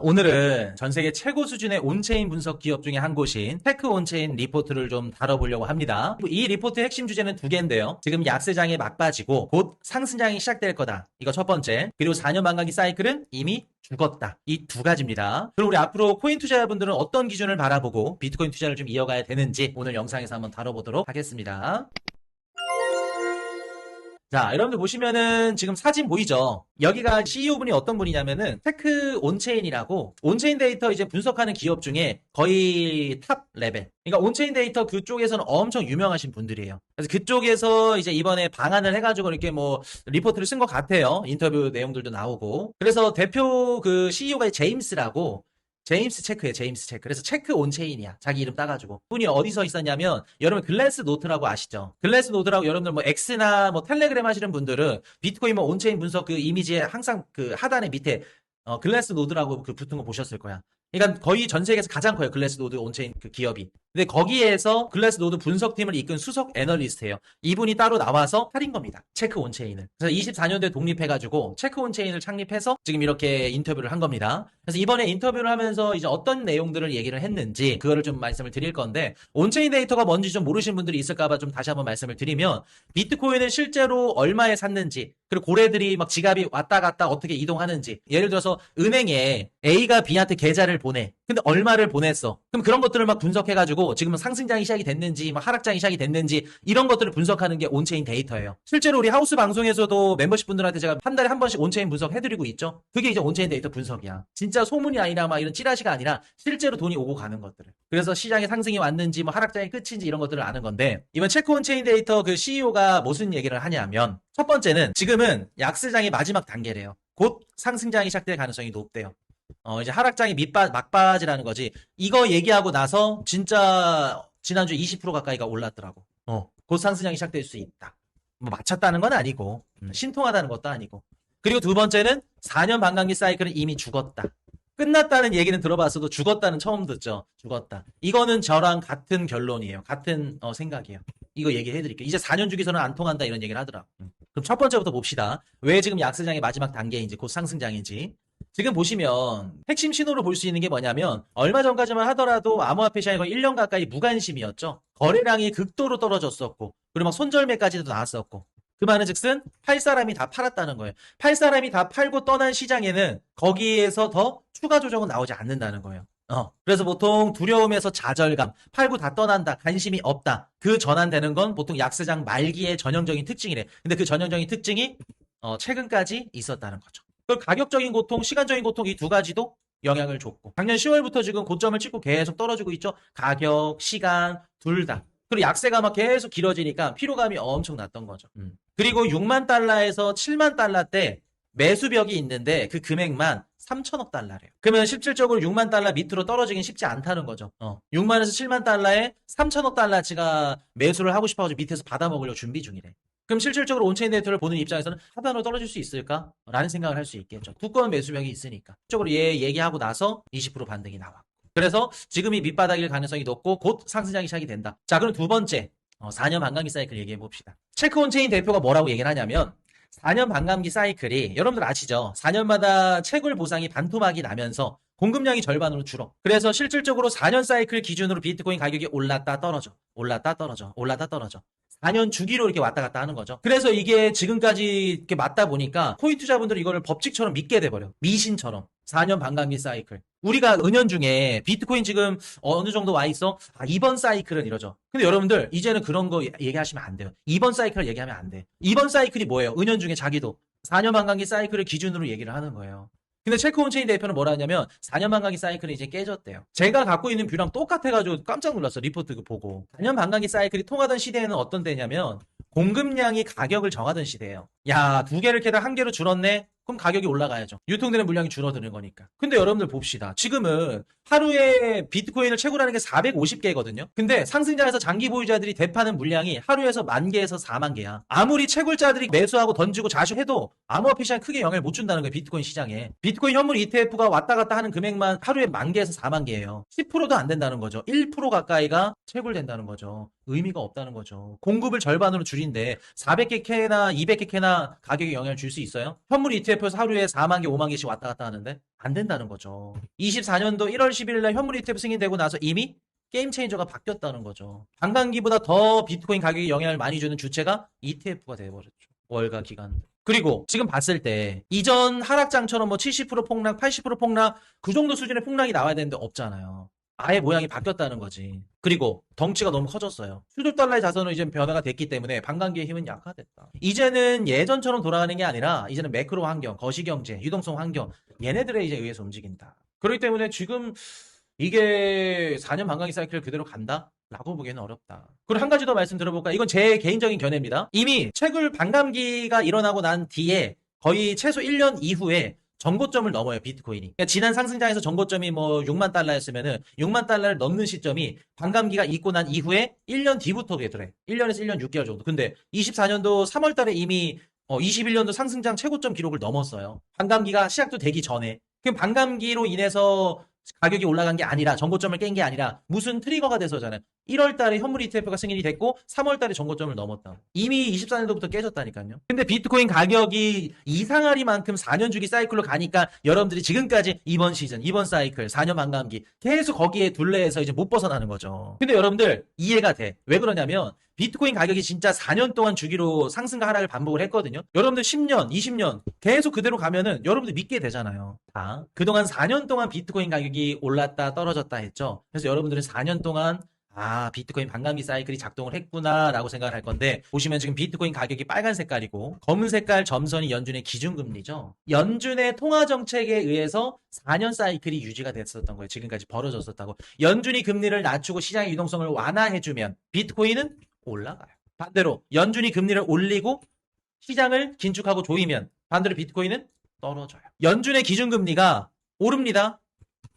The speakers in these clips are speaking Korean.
오늘은 전 세계 최고 수준의 온체인 분석 기업 중에 한 곳인 테크온체인 리포트를 좀 다뤄보려고 합니다. 이 리포트의 핵심 주제는 두 개인데요. 지금 약세장에 막빠지고 곧 상승장이 시작될 거다. 이거 첫 번째. 그리고 4년 반감기 사이클은 이미 죽었다. 이 두 가지입니다. 그럼 우리 앞으로 코인 투자자분들은 어떤 기준을 바라보고 비트코인 투자를 좀 이어가야 되는지 오늘 영상에서 한번 다뤄보도록 하겠습니다. 자, 여러분들 보시면은 지금 사진 보이죠? 여기가 CEO분이 어떤 분이냐면은 테크 온체인이라고 온체인 데이터 이제 분석하는 기업 중에 거의 탑 레벨. 그러니까 온체인 데이터 그쪽에서는 엄청 유명하신 분들이에요. 그래서 그쪽에서 이제 이번에 방안을 해가지고 이렇게 뭐 리포트를 쓴 것 같아요. 인터뷰 내용들도 나오고. 그래서 대표 그 CEO가 제임스라고 제임스 체크예요, 제임스 체크. 그래서 체크 온체인이야. 자기 이름 따가지고. 분이 어디서 있었냐면, 여러분 글래스 노트라고 아시죠? 글래스 노트라고 여러분들 뭐 X나 뭐 텔레그램 하시는 분들은 비트코인 뭐 온체인 분석 그 이미지에 항상 그 하단에 밑에 글래스 노드라고 그 붙은 거 보셨을 거야. 그러니까 거의 전 세계에서 가장 커요. 글래스 노드 온체인 그 기업이. 근데 거기에서 글래스 노드 분석팀을 이끈 수석 애널리스트예요. 이분이 따로 나와서 차린 겁니다. 체크 온체인을. 그래서 24년도에 독립해가지고 체크 온체인을 창립해서 지금 이렇게 인터뷰를 한 겁니다. 그래서 이번에 인터뷰를 하면서 이제 어떤 내용들을 얘기를 했는지 그거를 좀 말씀을 드릴 건데 온체인 데이터가 뭔지 좀 모르시는 분들이 있을까봐 좀 다시 한번 말씀을 드리면 비트코인을 실제로 얼마에 샀는지 그리고 고래들이 막 지갑이 왔다 갔다 어떻게 이동하는지 예를 들어서 은행에 A가 B한테 계좌를 보내. 근데 얼마를 보냈어. 그럼 그런 것들을 막 분석해가지고 지금은 상승장이 시작이 됐는지 막 하락장이 시작이 됐는지 이런 것들을 분석하는 게 온체인 데이터예요. 실제로 우리 하우스 방송에서도 멤버십 분들한테 제가 한 달에 한 번씩 온체인 분석 해드리고 있죠. 그게 이제 온체인 데이터 분석이야. 진짜 소문이 아니라 막 이런 찌라시가 아니라 실제로 돈이 오고 가는 것들을. 그래서 시장에 상승이 왔는지 뭐 하락장이 끝인지 이런 것들을 아는 건데 이번 체크 온체인 데이터 그 CEO가 무슨 얘기를 하냐면 첫 번째는 지금은 약세장의 마지막 단계래요. 곧 상승장이 시작될 가능성이 높대요. 이제 하락장이 막바지라는 거지. 이거 얘기하고 나서 진짜 지난주에 20% 가까이가 올랐더라고. 곧 상승장이 시작될 수 있다. 뭐 맞췄다는 건 아니고, 신통하다는 것도 아니고. 그리고 두 번째는 4년 반감기 사이클은 이미 죽었다. 끝났다는 얘기는 들어봤어도 죽었다는 처음 듣죠. 죽었다. 이거는 저랑 같은 결론이에요. 같은 생각이에요. 이거 얘기해드릴게요. 이제 4년 주기서는 안 통한다 이런 얘기를 하더라고. 그럼 첫 번째부터 봅시다. 왜 지금 약세장의 마지막 단계인지 곧 상승장인지. 지금 보시면 핵심 신호로 볼 수 있는 게 뭐냐면 얼마 전까지만 하더라도 암호화폐 시장이 거의 1년 가까이 무관심이었죠. 거래량이 극도로 떨어졌었고 그리고 막 손절매까지도 나왔었고 그 말은 즉슨 팔 사람이 다 팔았다는 거예요. 팔 사람이 다 팔고 떠난 시장에는 거기에서 더 추가 조정은 나오지 않는다는 거예요. 그래서 보통 두려움에서 좌절감, 팔고 다 떠난다, 관심이 없다. 그 전환되는 건 보통 약세장 말기의 전형적인 특징이래. 근데 그 전형적인 특징이 최근까지 있었다는 거죠. 그 가격적인 고통, 시간적인 고통 이 두 가지도 영향을 줬고 작년 10월부터 지금 고점을 찍고 계속 떨어지고 있죠. 가격, 시간 둘 다. 그리고 약세가 막 계속 길어지니까 피로감이 엄청 났던 거죠. 그리고 6만 달러에서 7만 달러 때 매수벽이 있는데 그 금액만 3천억 달러래요. 그러면 실질적으로 6만 달러 밑으로 떨어지긴 쉽지 않다는 거죠. 6만에서 7만 달러에 3천억 달러치가 매수를 하고 싶어가지고 밑에서 받아먹으려고 준비 중이래. 그럼 실질적으로 온체인 데이터를 보는 입장에서는 하단으로 떨어질 수 있을까? 라는 생각을 할 수 있겠죠. 두꺼운 매수벽이 있으니까. 실질적으로 얘 얘기하고 나서 20% 반등이 나와. 그래서 지금이 밑바닥일 가능성이 높고 곧 상승장이 시작이 된다. 자, 그럼 두 번째 4년 반감기 사이클 얘기해 봅시다. 체크 온체인 대표가 뭐라고 얘기를 하냐면 4년 반감기 사이클이 여러분들 아시죠? 4년마다 채굴 보상이 반토막이 나면서 공급량이 절반으로 줄어. 그래서 실질적으로 4년 사이클 기준으로 비트코인 가격이 올랐다 떨어져. 올랐다 떨어져. 올랐다 떨어져. 4년 주기로 이렇게 왔다 갔다 하는 거죠. 그래서 이게 지금까지 이렇게 맞다 보니까 코인 투자분들이 이거를 법칙처럼 믿게 돼버려. 미신처럼. 4년 반감기 사이클. 우리가 은연중에 비트코인 지금 어느 정도 와 있어? 이번 사이클은 이러죠. 근데 여러분들 이제는 그런 거 얘기하시면 안 돼요. 이번 사이클 얘기하면 안 돼. 이번 사이클이 뭐예요? 은연중에 자기도 4년 반감기 사이클을 기준으로 얘기를 하는 거예요. 근데 체크 온체인 대표는 뭐라 하냐면 4년 반감기 사이클이 이제 깨졌대요. 제가 갖고 있는 뷰랑 똑같아가지고 깜짝 놀랐어. 리포트 보고. 4년 반감기 사이클이 통하던 시대에는 어떤 때냐면 공급량이 가격을 정하던 시대예요. 야, 두 개를 캐다 한 개로 줄었네? 그럼 가격이 올라가야죠. 유통되는 물량이 줄어드는 거니까. 근데 여러분들 봅시다. 지금은 하루에 비트코인을 채굴하는 게 450개거든요. 근데 상승장에서 장기 보유자들이 대파는 물량이 하루에서 10,000개에서 40,000개야. 아무리 채굴자들이 매수하고 던지고 자식해도 암호화폐 시장에 크게 영향을 못 준다는 거예요. 비트코인 시장에. 비트코인 현물 ETF가 왔다 갔다 하는 금액만 하루에 10,000개에서 40,000개예요. 10%도 안 된다는 거죠. 1% 가까이가 채굴된다는 거죠. 의미가 없다는 거죠. 공급을 절반으로 줄인데 400개 캐나 200개 캐나 가격에 영향을 줄 수 있어요? 현물 ETF ETF에서 하루에 4만 개, 5만 개씩 왔다 갔다 하는데 안 된다는 거죠. 24년도 1월 11일 날 현물 ETF 승인되고 나서 이미 게임 체인저가 바뀌었다는 거죠. 반감기보다 더 비트코인 가격에 영향을 많이 주는 주체가 ETF가 돼버렸죠. 월가 기간. 그리고 지금 봤을 때 이전 하락장처럼 뭐 70% 폭락, 80% 폭락 그 정도 수준의 폭락이 나와야 되는데 없잖아요. 아예 모양이 바뀌었다는 거지. 그리고 덩치가 너무 커졌어요. 수조 달러의 자산으로 이제 변화가 됐기 때문에 반감기의 힘은 약화됐다. 이제는 예전처럼 돌아가는 게 아니라 이제는 매크로 환경, 거시경제, 유동성 환경 얘네들에 이제 의해서 움직인다. 그렇기 때문에 지금 이게 4년 반감기 사이클 그대로 간다? 라고 보기에는 어렵다. 그리고 한 가지 더 말씀 들어볼까? 이건 제 개인적인 견해입니다. 이미 채굴 반감기가 일어나고 난 뒤에 거의 최소 1년 이후에 정고점을 넘어요, 비트코인이. 그러니까 지난 상승장에서 정고점이 뭐 6만 달러였으면은 6만 달러를 넘는 시점이 반감기가 있고 난 이후에 1년 뒤부터 되더래. 1년에서 1년 6개월 정도. 근데 24년도 3월 달에 이미 21년도 상승장 최고점 기록을 넘었어요. 반감기가 시작도 되기 전에. 그럼 반감기로 인해서 가격이 올라간 게 아니라 정고점을 깬 게 아니라 무슨 트리거가 돼서잖아요. 1월 달에 현물 ETF가 승인이 됐고 3월 달에 정고점을 넘었다. 이미 24년도부터 깨졌다니까요. 근데 비트코인 가격이 이상하리만큼 4년 주기 사이클로 가니까 여러분들이 지금까지 이번 시즌, 이번 사이클, 4년 반감기 계속 거기에 둘레에서 이제 못 벗어나는 거죠. 근데 여러분들 이해가 돼. 왜 그러냐면 비트코인 가격이 진짜 4년 동안 주기로 상승과 하락을 반복을 했거든요. 여러분들 10년, 20년 계속 그대로 가면은 여러분들 믿게 되잖아요. 다. 그동안 4년 동안 비트코인 가격이 올랐다 떨어졌다 했죠. 그래서 여러분들은 4년 동안 비트코인 반감기 사이클이 작동을 했구나 라고 생각을 할 건데 보시면 지금 비트코인 가격이 빨간 색깔이고 검은 색깔 점선이 연준의 기준금리죠. 연준의 통화정책에 의해서 4년 사이클이 유지가 됐었던 거예요. 지금까지 벌어졌었다고. 연준이 금리를 낮추고 시장의 유동성을 완화해주면 비트코인은 올라가요. 반대로 연준이 금리를 올리고 시장을 긴축하고 조이면 반대로 비트코인은 떨어져요. 연준의 기준금리가 오릅니다.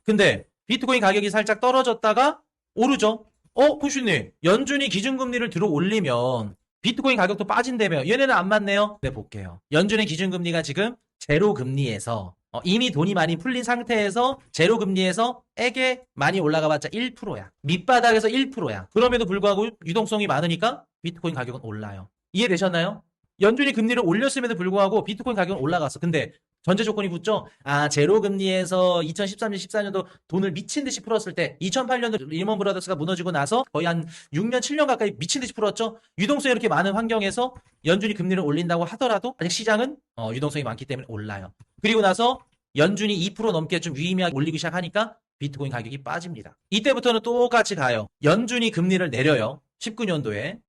근데 비트코인 가격이 살짝 떨어졌다가 오르죠. 쿠슈님, 연준이 기준금리를 들어 올리면 비트코인 가격도 빠진다며. 얘네는 안 맞네요. 네, 볼게요. 연준의 기준금리가 지금 제로금리에서 이미 돈이 많이 풀린 상태에서 제로금리에서 액에 많이 올라가봤자 1%야. 밑바닥에서 1%야. 그럼에도 불구하고 유동성이 많으니까 비트코인 가격은 올라요. 이해되셨나요? 연준이 금리를 올렸음에도 불구하고 비트코인 가격은 올라갔어. 근데 전제 조건이 붙죠? 제로금리에서 2013년, 14년도 돈을 미친 듯이 풀었을 때 2008년도 리먼 브라더스가 무너지고 나서 거의 한 6년, 7년 가까이 미친 듯이 풀었죠? 유동성이 이렇게 많은 환경에서 연준이 금리를 올린다고 하더라도 아직 시장은 유동성이 많기 때문에 올라요. 그리고 나서 연준이 2% 넘게 좀 유의미하게 올리기 시작하니까 비트코인 가격이 빠집니다. 이때부터는 똑같이 가요. 연준이 금리를 내려요. 19년도에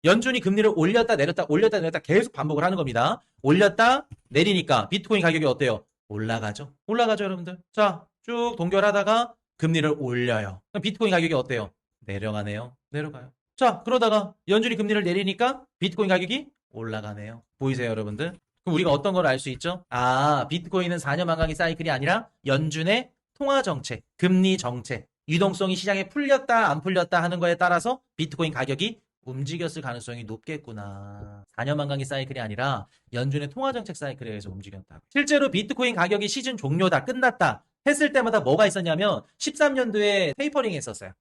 연준이 금리를 올렸다 내렸다 계속 반복을 하는 겁니다. 올렸다 내리니까 비트코인 가격이 어때요? 올라가죠. 여러분들. 자, 쭉 동결하다가 금리를 올려요. 그럼 비트코인 가격이 어때요? 내려가네요. 내려가요. 자, 그러다가 연준이 금리를 내리니까 비트코인 가격이 올라가네요. 보이세요, 여러분들? 그럼 우리가 어떤 걸 알 수 있죠? 비트코인은 4년 반감기 사이클이 아니라 연준의 통화정책, 금리 정책, 유동성이 시장에 풀렸다 안 풀렸다 하는 거에 따라서 비트코인 가격이 움직였을 가능성이 높겠구나. 4년 반감기 사이클이 아니라 연준의 통화정책 사이클에 의해서 움직였다. 실제로 비트코인 가격이 시즌 종료다, 끝났다 했을 때마다 뭐가 있었냐면 13년도에 테이퍼링이 있었어요.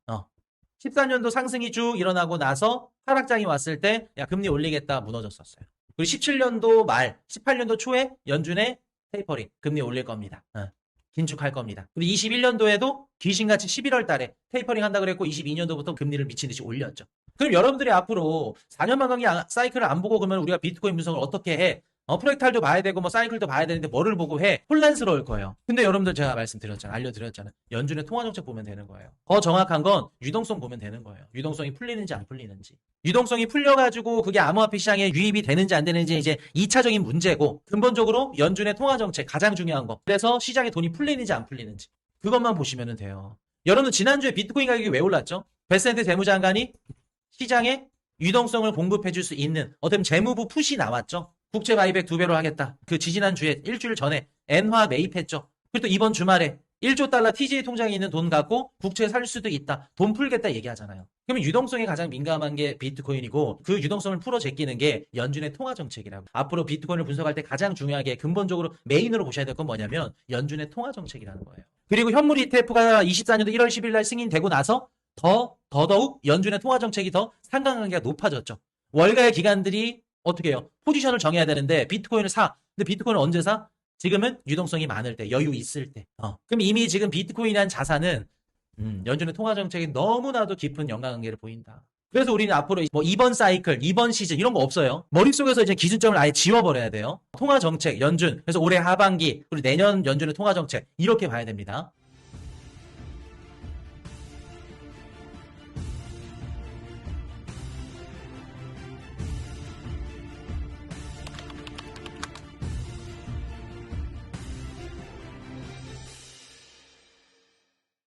14년도 상승이 쭉 일어나고 나서 하락장이 왔을 때 금리 올리겠다 무너졌었어요. 그리고 17년도 말, 18년도 초에 연준의 테이퍼링, 금리 올릴 겁니다. 긴축할 겁니다. 그리고 21년도에도 귀신같이 11월 달에 테이퍼링 한다 그랬고 22년도부터 금리를 미친 듯이 올렸죠. 그럼 여러분들이 앞으로 4년 반감기 사이클을 안 보고 그러면 우리가 비트코인 분석을 어떻게 해? 프랙탈도 봐야 되고 뭐 사이클도 봐야 되는데 뭐를 보고 해? 혼란스러울 거예요. 근데 여러분들 제가 말씀드렸잖아요. 알려드렸잖아요. 연준의 통화정책 보면 되는 거예요. 더 정확한 건 유동성 보면 되는 거예요. 유동성이 풀리는지 안 풀리는지. 유동성이 풀려가지고 그게 암호화폐 시장에 유입이 되는지 안 되는지 이제 2차적인 문제고 근본적으로 연준의 통화정책 가장 중요한 거. 그래서 시장에 돈이 풀리는지 안 풀리는지. 그것만 보시면 돼요. 여러분 지난주에 비트코인 가격이 왜 올랐죠? 베센트 재무장관이 시장에 유동성을 공급해 줄 수 있는 어떤 재무부 푸시 나왔죠. 국채 바이백 2배로 하겠다. 그 지지난주에 일주일 전에 엔화 매입했죠. 그리고 또 이번 주말에 1조 달러 TJ 통장에 있는 돈 갖고 국채 살 수도 있다. 돈 풀겠다 얘기하잖아요. 그러면 유동성에 가장 민감한 게 비트코인이고 그 유동성을 풀어 제끼는 게 연준의 통화정책이라고. 앞으로 비트코인을 분석할 때 가장 중요하게 근본적으로 메인으로 보셔야 될 건 뭐냐면 연준의 통화정책이라는 거예요. 그리고 현물 ETF가 24년도 1월 10일 날 승인되고 나서 더더욱 연준의 통화정책이 더 상관관계가 높아졌죠. 월가의 기관들이 어떻게 해요? 포지션을 정해야 되는데 비트코인을 사. 근데 비트코인을 언제 사? 지금은 유동성이 많을 때, 여유 있을 때. 그럼 이미 지금 비트코인이라는 자산은 연준의 통화 정책에 너무나도 깊은 연관관계를 보인다. 그래서 우리는 앞으로 뭐 이번 사이클, 이번 시즌 이런 거 없어요. 머릿속에서 이제 기준점을 아예 지워버려야 돼요. 통화 정책, 연준. 그래서 올해 하반기, 그리고 내년 연준의 통화 정책 이렇게 봐야 됩니다.